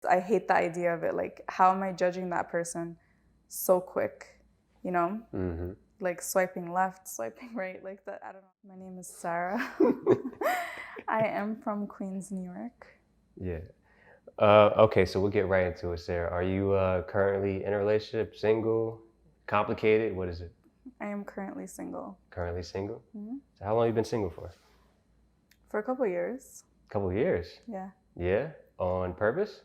I hate the idea of it. Like, how am I judging that person so quick, you know? Mm-hmm. Like swiping left, swiping right, like that. I don't know. My name is Sarah. I am from Queens, New York. Yeah. Okay, so we'll get right into it, Sarah. Are you currently in a relationship, single, complicated? What is it? I am currently single. Currently single? Mm-hmm. So how long you been single for? For a couple years. A couple of years. Yeah. Yeah? On purpose?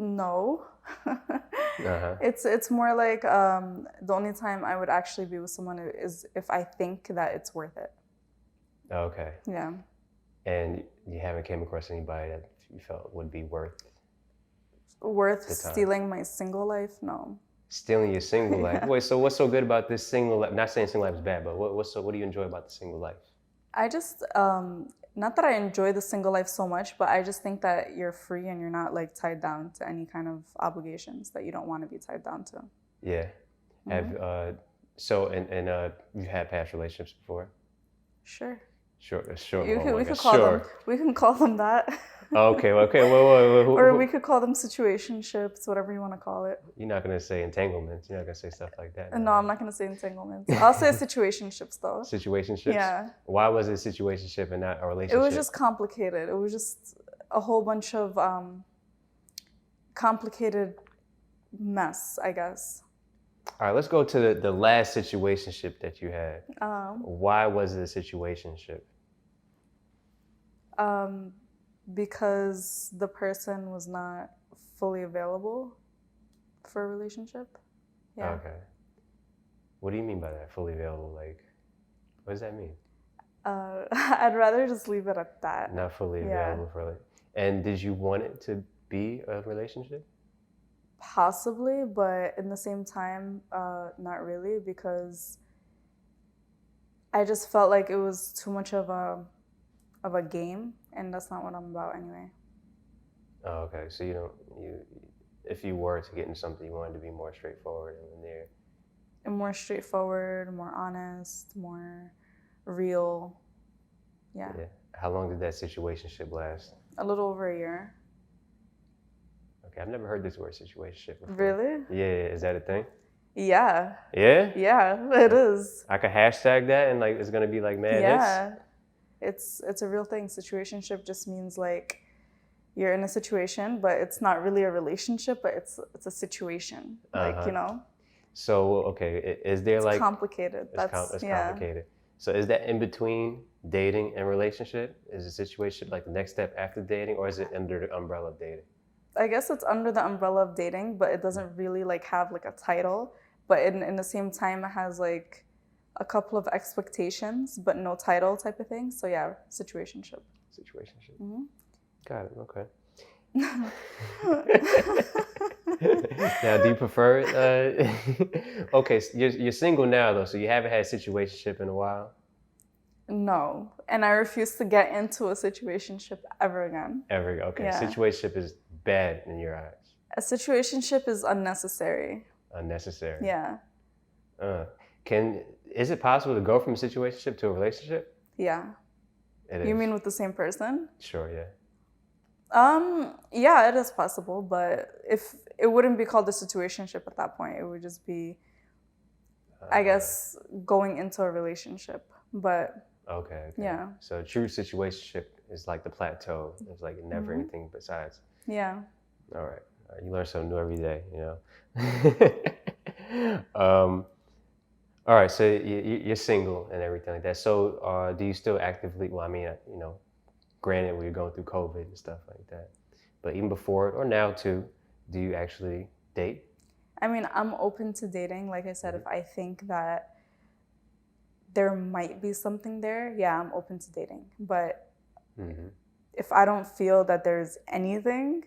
No. Uh-huh. It's more like the only time I would actually be with someone is if I think that it's worth it. Okay. Yeah. And you haven't came across anybody that you felt would be worth the time? Stealing my single life? No. Stealing your single life? Yeah. Wait, so what's so good about this single life? Not saying single life is bad, but what do you enjoy about the single life? I just not that I enjoy the single life so much, but I just think that you're free and you're not like tied down to any kind of obligations that you don't want to be tied down to. Yeah. Mm-hmm. And you've had past relationships before? Sure. Sure. We can call them that. Okay. Well, or we could call them situationships, whatever you want to call it. You're not gonna say entanglements. You're not gonna say stuff like that. No, I'm not gonna say entanglements. I'll say situationships though. Situationships? Yeah. Why was it a situationship and not a relationship? It was just complicated. It was just a whole bunch of complicated mess, I guess. All right, let's go to the last situationship that you had. Why was it a situationship? Because the person was not fully available for a relationship. Yeah. Okay. What do you mean by that? Fully available? Like, what does that mean? I'd rather just leave it at that. Not fully available for like. And did you want it to be a relationship? Possibly, but in the same time, not really, because I just felt like it was too much of a game, and that's not what I'm about anyway. Oh, okay. So if you were to get into something, you wanted to be more straightforward and linear. And more straightforward, more honest, more real. Yeah. How long did that situationship last? A little over a year. Okay, I've never heard this word situationship before. Really? Yeah, is that a thing? Yeah. Yeah? Yeah, it is. I could hashtag that and like it's gonna be like mad hits? It's a real thing. Situationship just means like you're in a situation, but it's not really a relationship, but it's a situation. Like, you know? So, okay, is there like... It's complicated. It's complicated. So is that in between dating and relationship? Is a situation like the next step after dating, or is it under the umbrella of dating? I guess it's under the umbrella of dating, but it doesn't really like have like a title. But in the same time, it has like a couple of expectations, but no title type of thing. So yeah, situationship. Situationship. Mm-hmm. Got it. Okay. Now, do you prefer it? Okay, so you're single now though, so you haven't had a situationship in a while? No, and I refuse to get into a situationship ever again. Ever? Okay. Yeah. Situationship is bad in your eyes. A situationship is unnecessary. Unnecessary. Yeah. Is it possible to go from a situationship to a relationship? Yeah. It is. You mean with the same person? Sure. Yeah. Yeah, it is possible, but if it wouldn't be called a situationship at that point, it would just be, I guess, going into a relationship. But okay. Yeah. So true situationship is like the plateau. It's like never anything besides. Yeah. All right. You learn something new every day, you know. All right. So you're single and everything like that. So do you still actively? Well, I mean, you know, granted, we're going through COVID and stuff like that, but even before it or now too, do you actually date? I mean, I'm open to dating. Like I said, if I think that there might be something there, yeah, I'm open to dating. But if I don't feel that there's anything,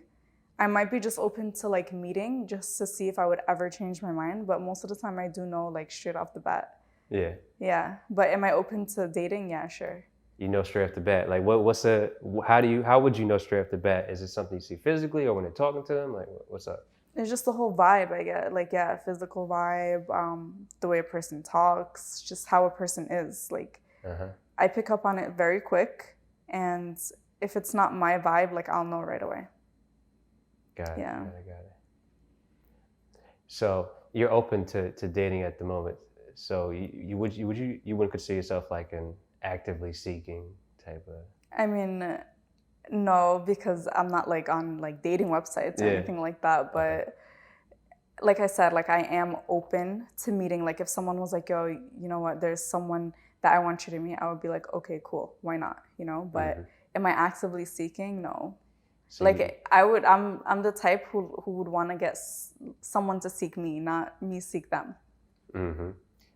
I might be just open to like meeting just to see if I would ever change my mind. But most of the time I do know like straight off the bat. Yeah. Yeah. But am I open to dating? Yeah, sure. You know straight off the bat. Like how would you know straight off the bat? Is it something you see physically or when you're talking to them? Like what's up? It's just the whole vibe I get. Like, yeah, physical vibe, the way a person talks, just how a person is. Like, I pick up on it very quick. And if it's not my vibe, like, I'll know right away. Got it. Yeah. Got it. So you're open to dating at the moment. So you wouldn't consider yourself like an actively seeking type of. I mean, no, because I'm not like on like dating websites or anything like that. But like I said, like I am open to meeting. Like if someone was like, yo, you know what, there's someone that I want you to meet, I would be like, okay, cool, why not? You know, but am I actively seeking? No. So like I'm the type who would want to get someone to seek me, not me seek them.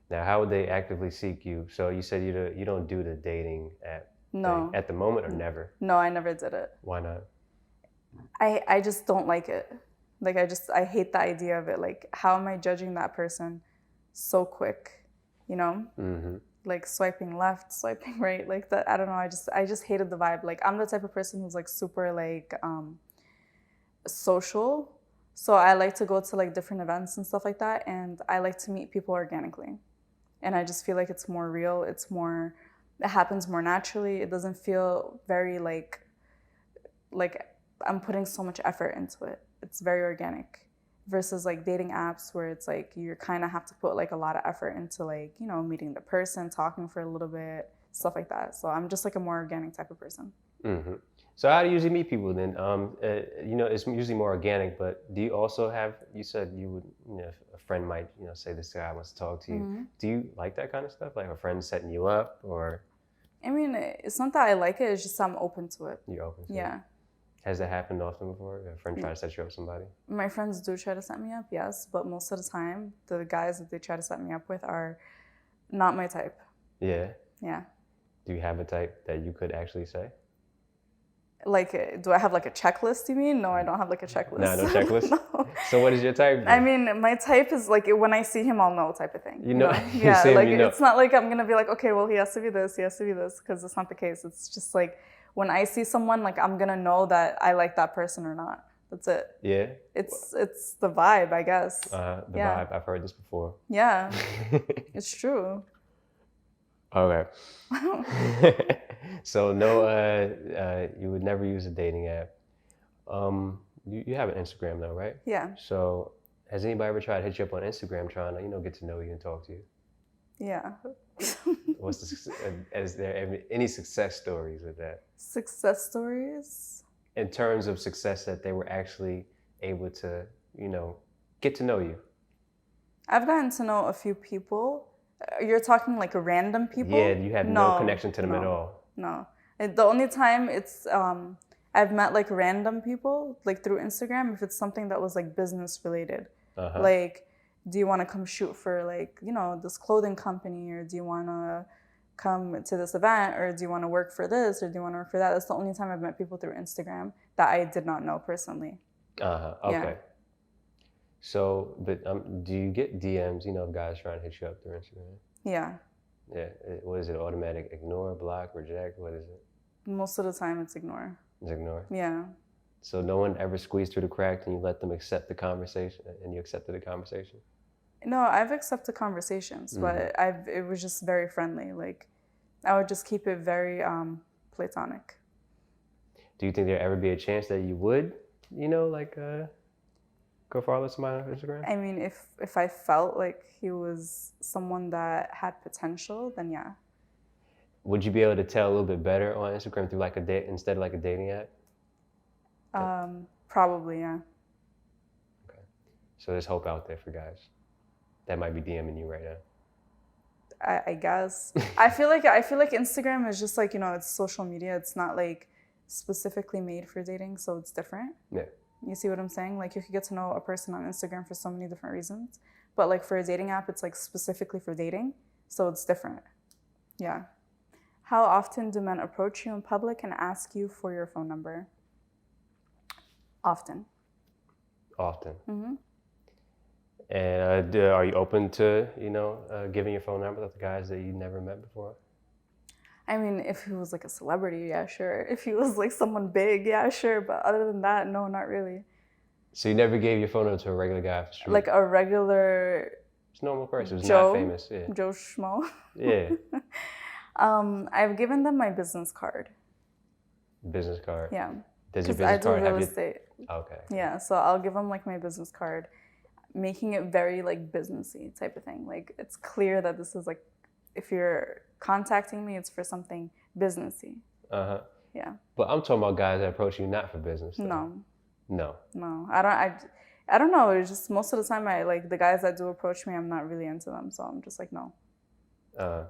Now, how would they actively seek you? So you said you don't do the dating app thing at the moment, or never? No, I never did it. Why not? I just don't like it. Like I hate the idea of it. Like how am I judging that person so quick? You know? Like swiping left, swiping right, like that. I don't know. I just hated the vibe. Like I'm the type of person who's like super like social. So I like to go to like different events and stuff like that, and I like to meet people organically. And I just feel like it's more real. It happens more naturally. It doesn't feel very like I'm putting so much effort into it. It's very organic. Versus like dating apps where it's like you kind of have to put like a lot of effort into like, you know, meeting the person, talking for a little bit, stuff like that. So I'm just like a more organic type of person. So how do you usually meet people then? You know, it's usually more organic, but do you also have, you said you would, you know, a friend might, you know, say this guy wants to talk to you. Do you like that kind of stuff? Like a friend setting you up, or? I mean, it's not that I like it, it's just I'm open to it. You're open to it? Yeah. Has that happened often before? A friend try to set you up with somebody? My friends do try to set me up, yes, but most of the time, the guys that they try to set me up with are not my type. Yeah? Yeah. Do you have a type that you could actually say? Like, do I have like a checklist, you mean? No, I don't have like a checklist. No checklist? No. So what is your type then? I mean, my type is like when I see him, I'll know type of thing. You know? Yeah, see him, like you know. It's not like I'm gonna be like, okay, well, he has to be this, because it's not the case. It's just like when I see someone, like I'm gonna know that I like that person or not. That's it. Yeah? It's the vibe, I guess. The vibe, I've heard this before. Yeah, it's true. Okay. So no, you would never use a dating app. You have an Instagram though, right? Yeah. So has anybody ever tried to hit you up on Instagram trying to, you know, get to know you and talk to you? Yeah. Is there any success stories with that? Success stories? In terms of success that they were actually able to, you know, get to know you. I've gotten to know a few people. You're talking like random people? Yeah, you have no connection to them at all. No. The only time it's I've met like random people like through Instagram if it's something that was like business related. Like, do you want to come shoot for like, you know, this clothing company, or do you want to come to this event, or do you want to work for this, or do you want to work for that? That's the only time I've met people through Instagram that I did not know personally. Okay. Yeah. So, but do you get DMs, you know, of guys trying to hit you up through Instagram? Yeah. Yeah. What is it? Automatic ignore, block, reject? What is it? Most of the time it's ignore. It's ignore? Yeah. So no one ever squeezed through the crack and you let them accept the conversation, and you accepted the conversation? No, I've accepted conversations, but it was just very friendly. Like, I would just keep it very platonic. Do you think there'd ever be a chance that you would, you know, like go follow with somebody on Instagram? I mean, if I felt like he was someone that had potential, then yeah. Would you be able to tell a little bit better on Instagram through like a date instead of like a dating app? Probably, yeah. Okay. So there's hope out there for guys that might be DMing you right now. I guess. I feel like Instagram is just like, you know, it's social media. It's not like specifically made for dating, so it's different. Yeah. You see what I'm saying? Like you could get to know a person on Instagram for so many different reasons, but like for a dating app, it's like specifically for dating, so it's different. Yeah. How often do men approach you in public and ask you for your phone number? Often. Often. And are you open to, you know, giving your phone number to the guys that you never met before? I mean, if he was like a celebrity, yeah, sure. If he was like someone big, yeah, sure. But other than that, no, not really. So you never gave your phone number to a regular guy off the street? Like a regular... It's a normal person. Who's Joe, not famous. Yeah. Joe Schmo. Yeah. I've given them my business card. Business card? Yeah. Does your business card real estate. Okay. Yeah, so I'll give them like my business card, making it very like businessy type of thing. Like it's clear that this is like, if you're contacting me, it's for something businessy. Uh-huh. Yeah. But I'm talking about guys that approach you not for business. Though. No. No. No. I don't know. It's just most of the time I like the guys that do approach me, I'm not really into them. So I'm just like, no.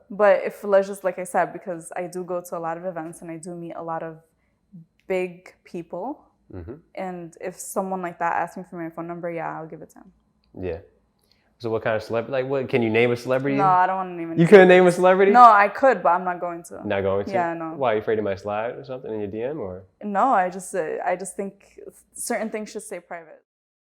But if let's just, like I said, because I do go to a lot of events and I do meet a lot of big people. Mm-hmm. And if someone like that asks me for my phone number, yeah, I'll give it to him. Yeah. So what kind of celebrity? Like, what can you name a celebrity? No, I don't want to name any. You couldn't name a celebrity? No, I could, but I'm not going to. Not going to? Yeah, no. Why? Are you afraid it might slide or something in your DM, or? No, I just think certain things should stay private.